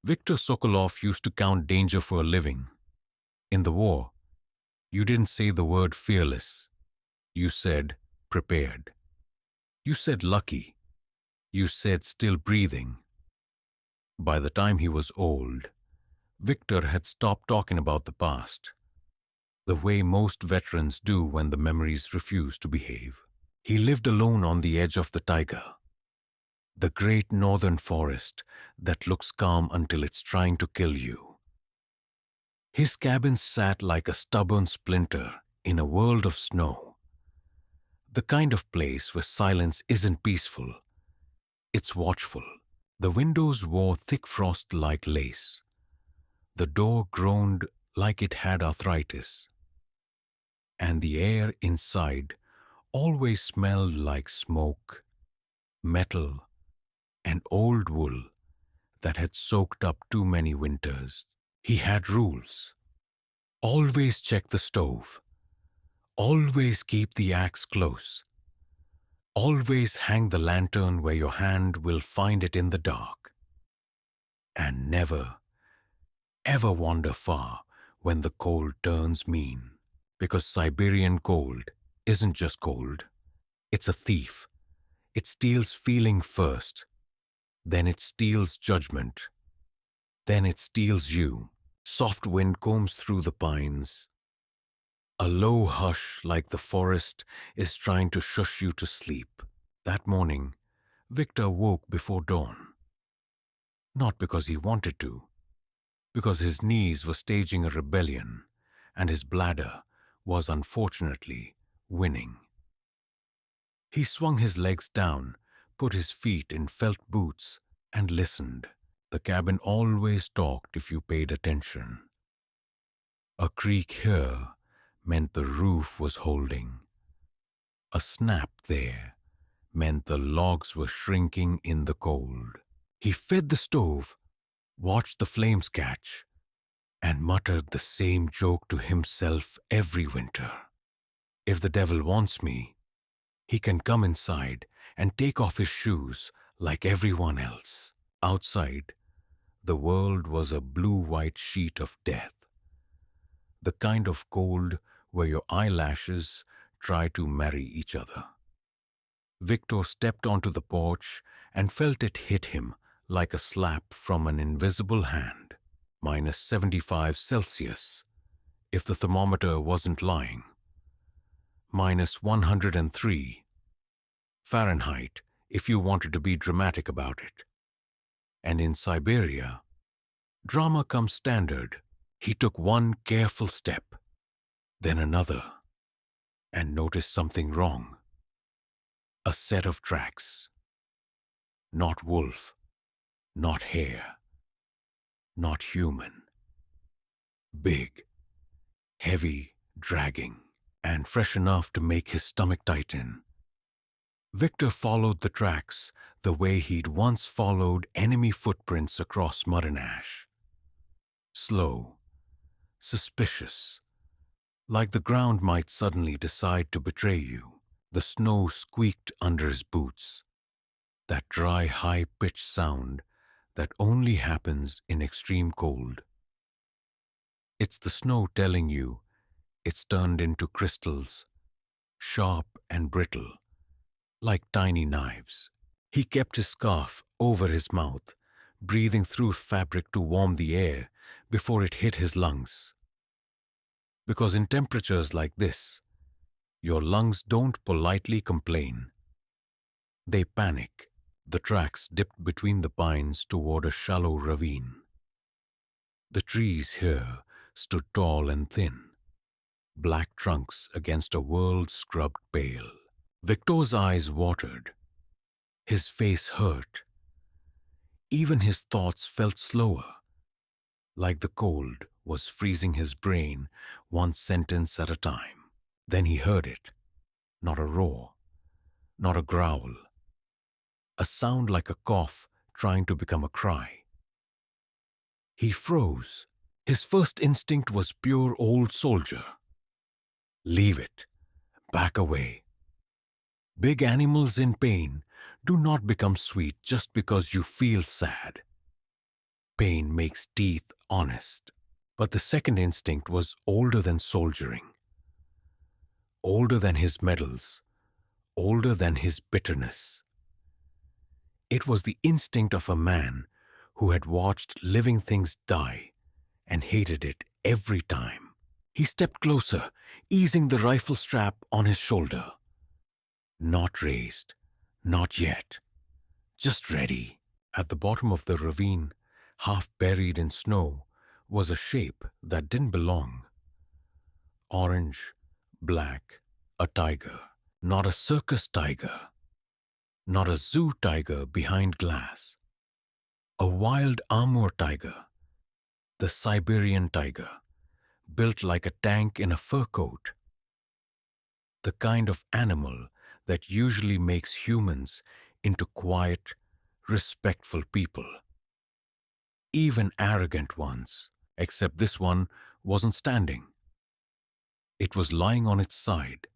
Viktor Sokolov used to count danger for a living. In the war, you didn't say the word fearless. You said prepared. You said lucky. You said still breathing. By the time he was old, Victor had stopped talking about the past, the way most veterans do when the memories refuse to behave. He lived alone on the edge of the taiga, the great northern forest that looks calm until it's trying to kill you. His cabin sat like a stubborn splinter in a world of snow, the kind of place where silence isn't peaceful, it's watchful. The windows wore thick frost like lace. The door groaned like it had arthritis. And the air inside always smelled like smoke, metal, and old wool that had soaked up too many winters. He had rules. Always check the stove. Always keep the axe close. Always hang the lantern where your hand will find it in the dark. And never, ever wander far when the cold turns mean. Because Siberian cold isn't just cold. It's a thief. It steals feeling first. Then it steals judgment. Then it steals you. Soft wind combs through the pines. A low hush like the forest is trying to shush you to sleep. That morning, Victor woke before dawn. Not because he wanted to, because his knees were staging a rebellion and his bladder was unfortunately winning. He swung his legs down, put his feet in felt boots, and listened. The cabin always talked if you paid attention. A creak here meant the roof was holding. A snap there meant the logs were shrinking in the cold. He fed the stove, watched the flames catch, and muttered the same joke to himself every winter. If the devil wants me, he can come inside and take off his shoes like everyone else. Outside, the world was a blue-white sheet of death. The kind of cold where your eyelashes try to marry each other. Victor stepped onto the porch and felt it hit him like a slap from an invisible hand. -75 Celsius, if the thermometer wasn't lying. -103 Fahrenheit, if you wanted to be dramatic about it. And in Siberia, drama comes standard. He took one careful step, then another, and noticed something wrong. A set of tracks. Not wolf, not hare, not human. Big, heavy, dragging, and fresh enough to make his stomach tighten. Victor followed the tracks the way he'd once followed enemy footprints across mud and ash. Slow, suspicious, like the ground might suddenly decide to betray you. The snow squeaked under his boots, that dry, high-pitched sound that only happens in extreme cold. It's the snow telling you it's turned into crystals, sharp and brittle, like tiny knives. He kept his scarf over his mouth, breathing through fabric to warm the air before it hit his lungs. Because in temperatures like this, your lungs don't politely complain. They panic. The tracks dipped between the pines toward a shallow ravine. The trees here stood tall and thin, black trunks against a world scrubbed pale. Victor's eyes watered. His face hurt. Even his thoughts felt slower, like the cold was freezing his brain one sentence at a time. Then he heard it. Not a roar, not a growl. A sound like a cough trying to become a cry. He froze. His first instinct was pure old soldier. Leave it. Back away. Big animals in pain do not become sweet just because you feel sad. pain makes teeth honest. But the second instinct was older than soldiering, older than his medals, older than his bitterness. It was the instinct of a man who had watched living things die and hated it every time. He stepped closer, easing the rifle strap on his shoulder. Not raised, not yet, just ready. At the bottom of the ravine, half buried in snow, was a shape that didn't belong. Orange, black, a tiger. Not a circus tiger. Not a zoo tiger behind glass. A wild Amur tiger. The Siberian tiger, built like a tank in a fur coat. The kind of animal that usually makes humans into quiet, respectful people. Even arrogant ones, except this one wasn't standing. It was lying on its side,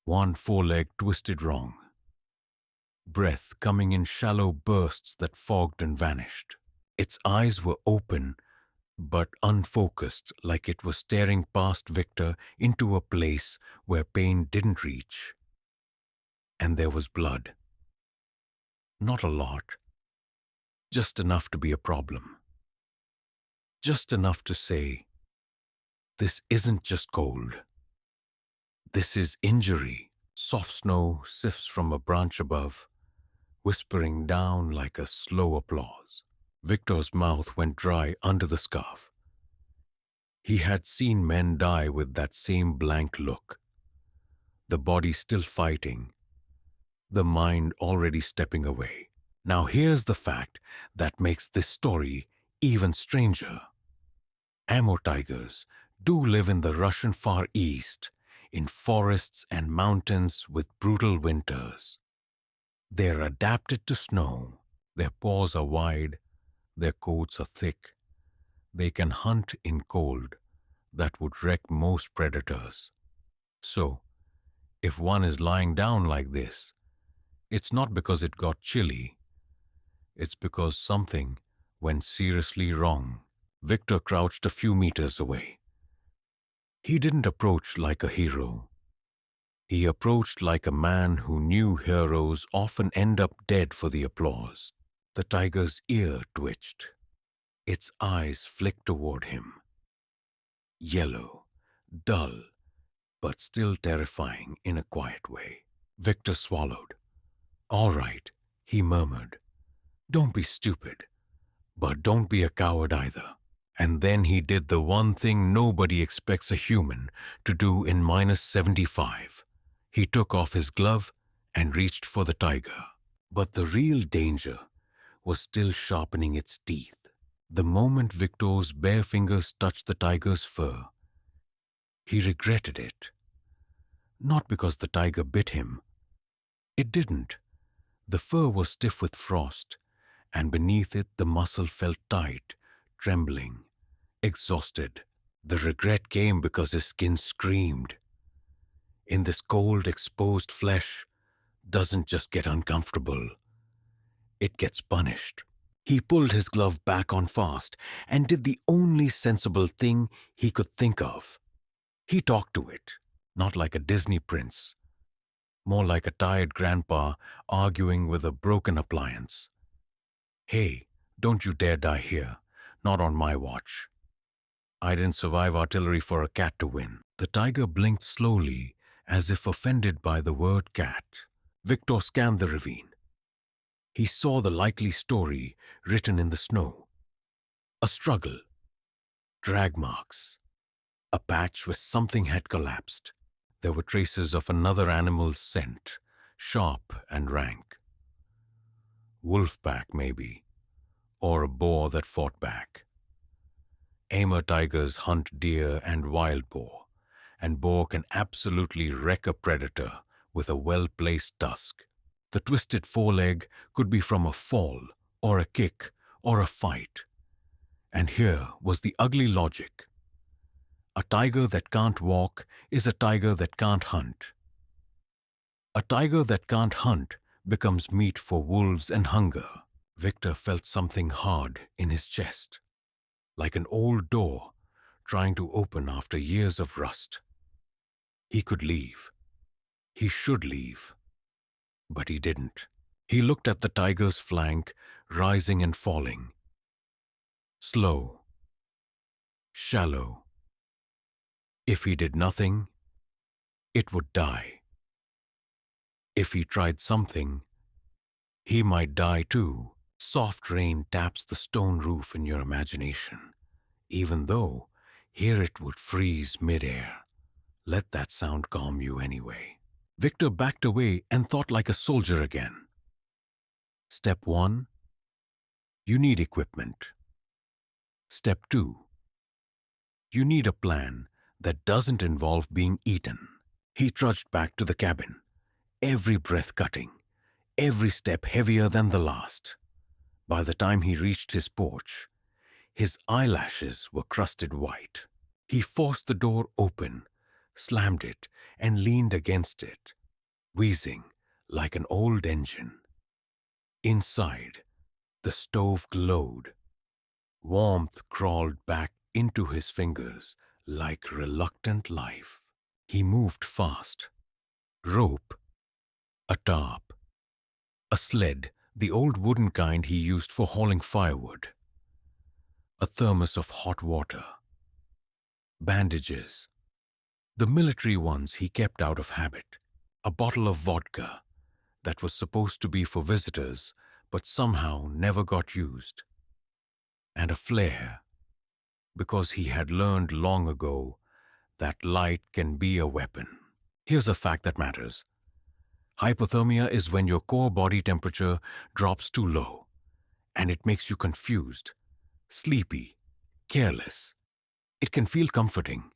one foreleg twisted wrong. Breath coming in shallow bursts that fogged and vanished. Its eyes were open, but unfocused, like it was staring past Victor into a place where pain didn't reach. And there was blood. Not a lot. Just enough to be a problem. Just enough to say, this isn't just cold. This is injury. Soft snow sifts from a branch above, whispering down like a slow applause. Victor's mouth went dry under the scarf. He had seen men die with that same blank look. The body still fighting, the mind already stepping away. Now here's the fact that makes this story even stranger. Amur tigers do live in the Russian Far East, in forests and mountains with brutal winters. They're adapted to snow, their paws are wide, their coats are thick. They can hunt in cold that would wreck most predators. So, if one is lying down like this, it's not because it got chilly. It's because something went seriously wrong. Victor crouched a few meters away. He didn't approach like a hero. He approached like a man who knew heroes often end up dead for the applause. The tiger's ear twitched. Its eyes flicked toward him. Yellow, dull, but still terrifying in a quiet way. Victor swallowed. "All right," he murmured. "Don't be stupid, but don't be a coward either." And then he did the one thing nobody expects a human to do in -75. He took off his glove and reached for the tiger. But the real danger was still sharpening its teeth. The moment Victor's bare fingers touched the tiger's fur, he regretted it. Not because the tiger bit him. It didn't. The fur was stiff with frost, and beneath it the muscle felt tight, trembling, exhausted. The regret came because his skin screamed. In this cold, exposed flesh doesn't just get uncomfortable. It gets punished. He pulled his glove back on fast and did the only sensible thing he could think of. He talked to it, not like a Disney prince, more like a tired grandpa arguing with a broken appliance. "Hey, don't you dare die here, not on my watch. I didn't survive artillery for a cat to win." The tiger blinked slowly, as if offended by the word cat. Victor scanned the ravine. He saw the likely story written in the snow. A struggle, drag marks, a patch where something had collapsed. There were traces of another animal's scent, sharp and rank. Wolf pack, maybe, or a boar that fought back. Amur tigers hunt deer and wild boar, and boar can absolutely wreck a predator with a well-placed tusk. The twisted foreleg could be from a fall, or a kick, or a fight. And here was the ugly logic. A tiger that can't walk is a tiger that can't hunt. A tiger that can't hunt becomes meat for wolves and hunger. Victor felt something hard in his chest, like an old door trying to open after years of rust. He could leave. He should leave. But he didn't. He looked at the tiger's flank, rising and falling. Slow. Shallow. If he did nothing, it would die. If he tried something, he might die too. Soft rain taps the stone roof in your imagination, even though here it would freeze midair. Let that sound calm you anyway. Victor backed away and thought like a soldier again. Step 1. You need equipment. Step 2. You need a plan that doesn't involve being eaten. He trudged back to the cabin, every breath cutting, every step heavier than the last. By the time he reached his porch, his eyelashes were crusted white. He forced the door open, slammed it, and leaned against it, wheezing like an old engine. Inside, the stove glowed. Warmth crawled back into his fingers like reluctant life. He moved fast. Rope, a tarp, a sled, the old wooden kind he used for hauling firewood, a thermos of hot water, bandages, the military ones he kept out of habit, a bottle of vodka that was supposed to be for visitors but somehow never got used, and a flare, because he had learned long ago that light can be a weapon. Here's a fact that matters. Hypothermia is when your core body temperature drops too low, and it makes you confused, sleepy, careless. It can feel comforting.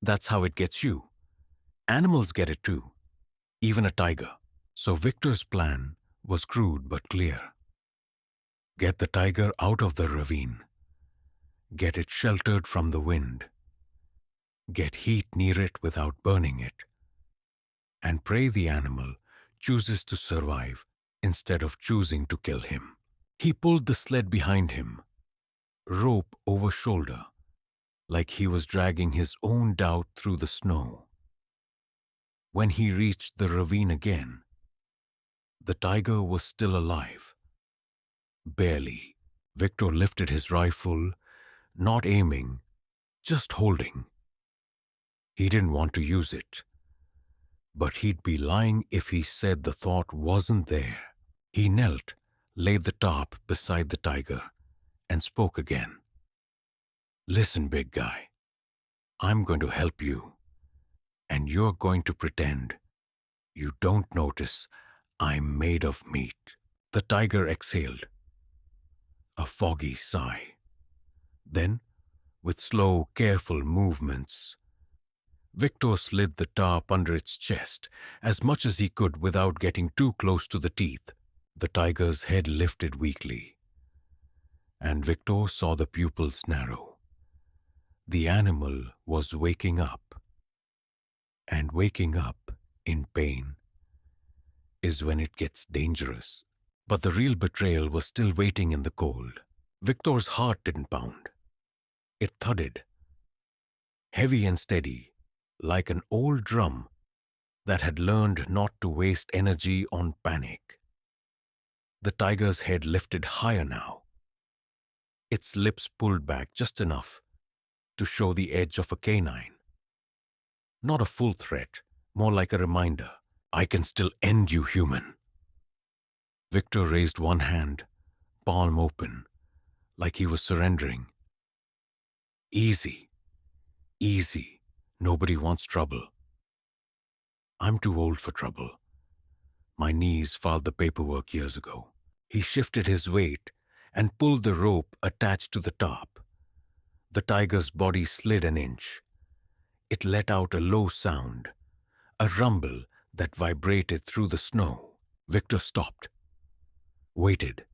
That's how it gets you. Animals get it too, even a tiger. So Victor's plan was crude but clear. Get the tiger out of the ravine. Get it sheltered from the wind. Get heat near it without burning it. And pray the animal chooses to survive instead of choosing to kill him. He pulled the sled behind him, rope over shoulder, like he was dragging his own doubt through the snow. When he reached the ravine again, the tiger was still alive. Barely. Victor lifted his rifle, not aiming, just holding. He didn't want to use it, but he'd be lying if he said the thought wasn't there. He knelt, laid the tarp beside the tiger, and spoke again. Listen, big guy, I'm going to help you, and you're going to pretend you don't notice I'm made of meat. The tiger exhaled, a foggy sigh. Then, with slow, careful movements, Victor slid the tarp under its chest as much as he could without getting too close to the teeth. The tiger's head lifted weakly, and Victor saw the pupils narrow. The animal was waking up, and waking up in pain is when it gets dangerous. But the real betrayal was still waiting in the cold. Victor's heart didn't pound. It thudded, heavy and steady, like an old drum that had learned not to waste energy on panic. The tiger's head lifted higher now. Its lips pulled back just enough to show the edge of a canine. Not a full threat, more like a reminder. I can still end you, human. Victor raised one hand, palm open, like he was surrendering. Easy, easy. Nobody wants trouble. I'm too old for trouble. My knees filed the paperwork years ago. He shifted his weight and pulled the rope attached to the top. The tiger's body slid an inch. It let out a low sound, a rumble that vibrated through the snow. Victor stopped, waited.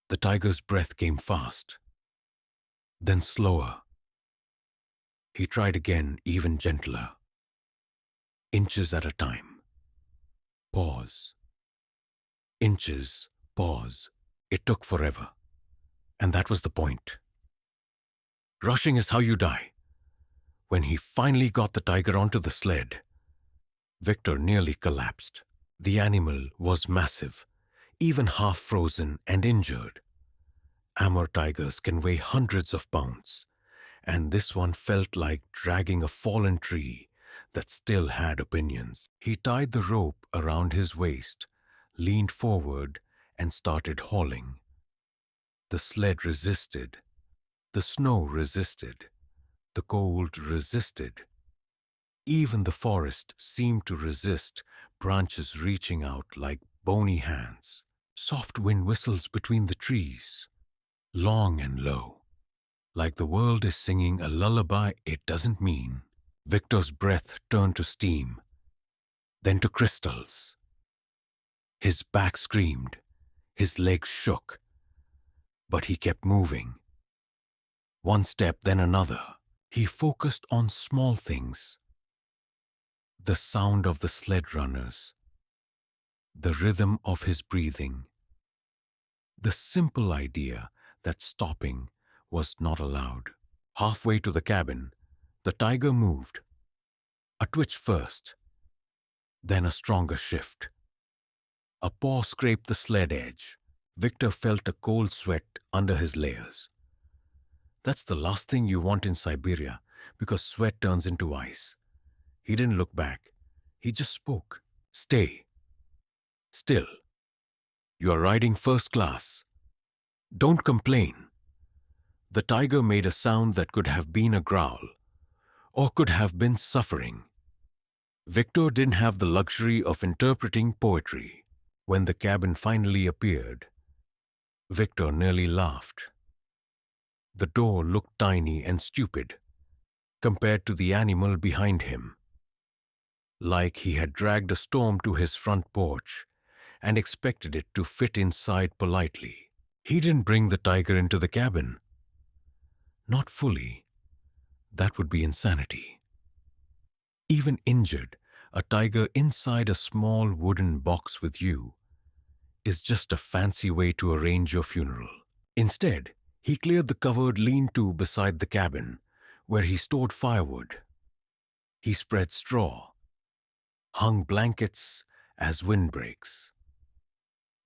The tiger's breath came fast, then slower. He tried again, even gentler. Inches at a time. Pause. Inches, pause. It took forever, and that was the point. Rushing is how you die. When he finally got the tiger onto the sled, Victor nearly collapsed. The animal was massive, even half frozen and injured. Amur tigers can weigh hundreds of pounds, and this one felt like dragging a fallen tree that still had opinions. He tied the rope around his waist, leaned forward, and started hauling. The sled resisted. The snow resisted. The cold resisted. Even the forest seemed to resist, branches reaching out like bony hands. Soft wind whistles between the trees, long and low, like the world is singing a lullaby it doesn't mean. Victor's breath turned to steam, then to crystals. His back screamed, his legs shook, but he kept moving. One step, then another. He focused on small things. The sound of the sled runners, the rhythm of his breathing, the simple idea that stopping was not allowed. Halfway to the cabin, the tiger moved. A twitch first, then a stronger shift. A paw scraped the sled edge. Victor felt a cold sweat under his layers. That's the last thing you want in Siberia, because sweat turns into ice. He didn't look back. He just spoke. Stay. Still. You are riding first class. Don't complain. The tiger made a sound that could have been a growl, or could have been suffering. Victor didn't have the luxury of interpreting poetry. When the cabin finally appeared, Victor nearly laughed. The door looked tiny and stupid compared to the animal behind him, like he had dragged a storm to his front porch and expected it to fit inside politely. He didn't bring the tiger into the cabin. Not fully. That would be insanity. Even injured, a tiger inside a small wooden box with you is just a fancy way to arrange your funeral. Instead, he cleared the covered lean-to beside the cabin, where he stored firewood. He spread straw, hung blankets as windbreaks,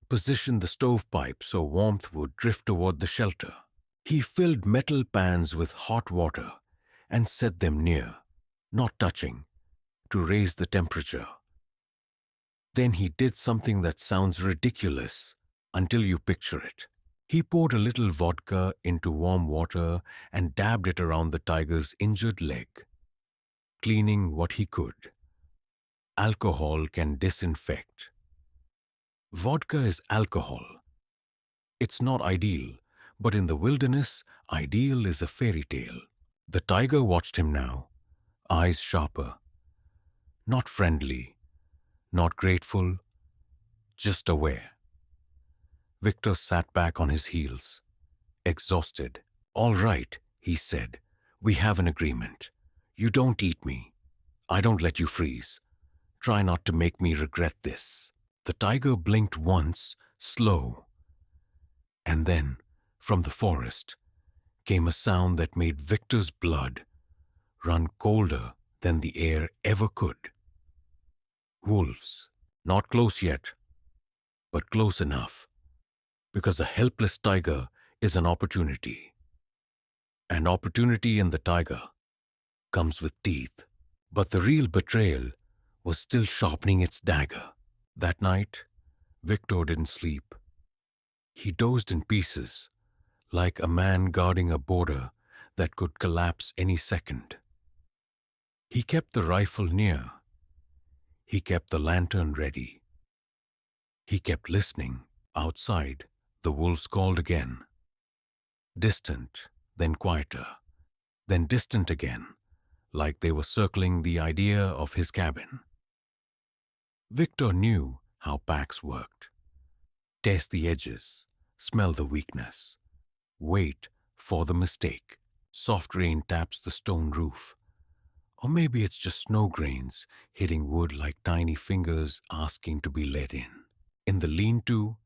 positioned the stovepipe so warmth would drift toward the shelter. He filled metal pans with hot water and set them near, not touching, to raise the temperature. Then he did something that sounds ridiculous until you picture it. He poured a little vodka into warm water and dabbed it around the tiger's injured leg, cleaning what he could. Alcohol can disinfect. Vodka is alcohol. It's not ideal, but in the wilderness, ideal is a fairy tale. The tiger watched him now, eyes sharper. Not friendly, not grateful, just aware. Victor sat back on his heels, exhausted. "All right," he said. "We have an agreement. You don't eat me. I don't let you freeze. Try not to make me regret this." The tiger blinked once, slow. And then, from the forest, came a sound that made Victor's blood run colder than the air ever could. Wolves. Not close yet, but close enough. Because a helpless tiger is an opportunity. And opportunity in the tiger comes with teeth. But the real betrayal was still sharpening its dagger. That night, Victor didn't sleep. He dozed in pieces, like a man guarding a border that could collapse any second. He kept the rifle near. He kept the lantern ready. He kept listening. Outside, the wolves called again. Distant, then quieter, then distant again, like they were circling the idea of his cabin. Victor knew how packs worked. Test the edges, smell the weakness, wait for the mistake. Soft rain taps the stone roof. Or maybe it's just snow grains hitting wood like tiny fingers asking to be let in. In the lean-to,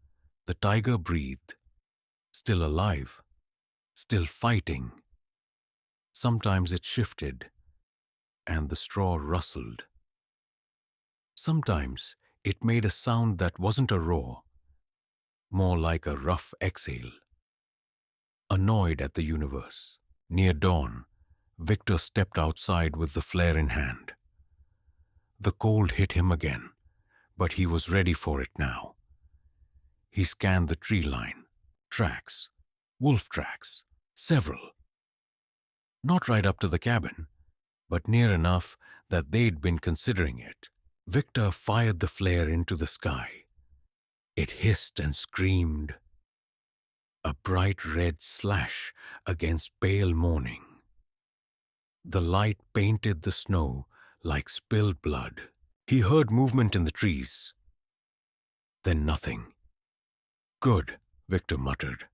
the tiger breathed, still alive, still fighting. Sometimes it shifted, and the straw rustled. Sometimes it made a sound that wasn't a roar, more like a rough exhale. Annoyed at the universe, near dawn, Victor stepped outside with the flare in hand. The cold hit him again, but he was ready for it now. He scanned the tree line. Tracks. Wolf tracks. Several. Not right up to the cabin, but near enough that they'd been considering it. Victor fired the flare into the sky. It hissed and screamed. A bright red slash against pale morning. The light painted the snow like spilled blood. He heard movement in the trees. Then nothing. Good, Victor muttered.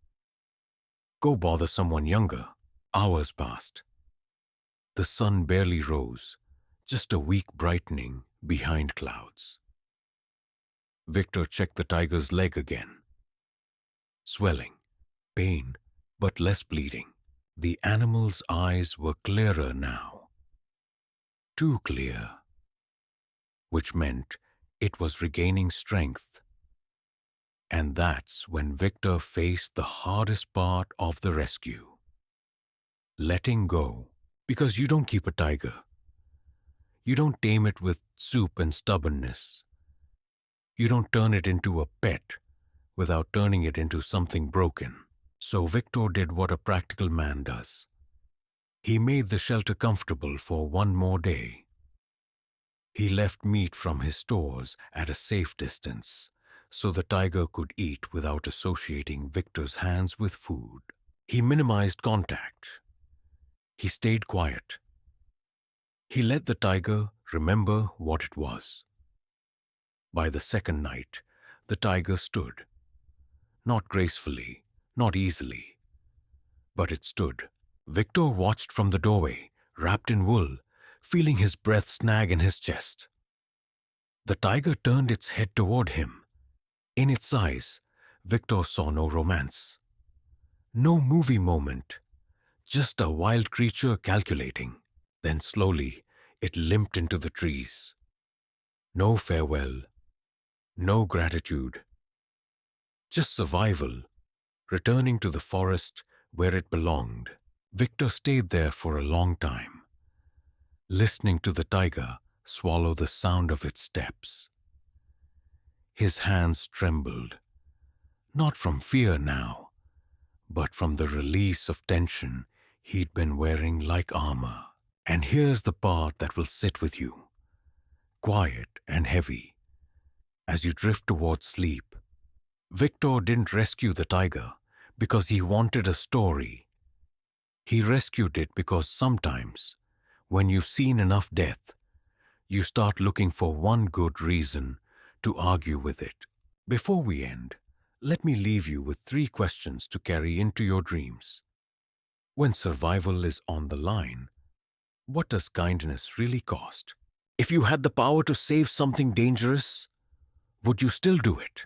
Go bother someone younger. Hours passed. The sun barely rose, just a weak brightening behind clouds. Victor checked the tiger's leg again. Swelling, pain, but less bleeding. The animal's eyes were clearer now. Too clear. Which meant it was regaining strength. And that's when Victor faced the hardest part of the rescue. Letting go. Because you don't keep a tiger. You don't tame it with soup and stubbornness. You don't turn it into a pet without turning it into something broken. So Victor did what a practical man does. He made the shelter comfortable for one more day. He left meat from his stores at a safe distance, so the tiger could eat without associating Victor's hands with food. He minimized contact. He stayed quiet. He let the tiger remember what it was. By the second night, the tiger stood. Not gracefully, not easily, but it stood. Victor watched from the doorway, wrapped in wool, feeling his breath snag in his chest. The tiger turned its head toward him. In its eyes, Victor saw no romance. No movie moment, just a wild creature calculating. Then slowly, it limped into the trees. No farewell, no gratitude. Just survival, returning to the forest where it belonged. Victor stayed there for a long time, listening to the tiger swallow the sound of its steps. His hands trembled, not from fear now, but from the release of tension he'd been wearing like armor. And here's the part that will sit with you, quiet and heavy, as you drift towards sleep. Victor didn't rescue the tiger because he wanted a story. He rescued it because sometimes, when you've seen enough death, you start looking for one good reason to argue with it. Before we end, let me leave you with 3 questions to carry into your dreams. When survival is on the line, what does kindness really cost? If you had the power to save something dangerous, would you still do it?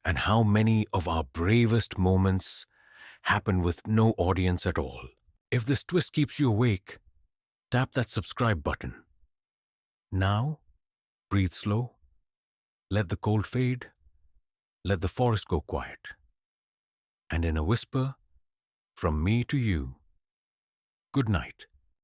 And how many of our bravest moments happen with no audience at all? If this twist keeps you awake, tap that subscribe button. Now, breathe slow, let the cold fade, let the forest go quiet. And in a whisper, from me to you, good night.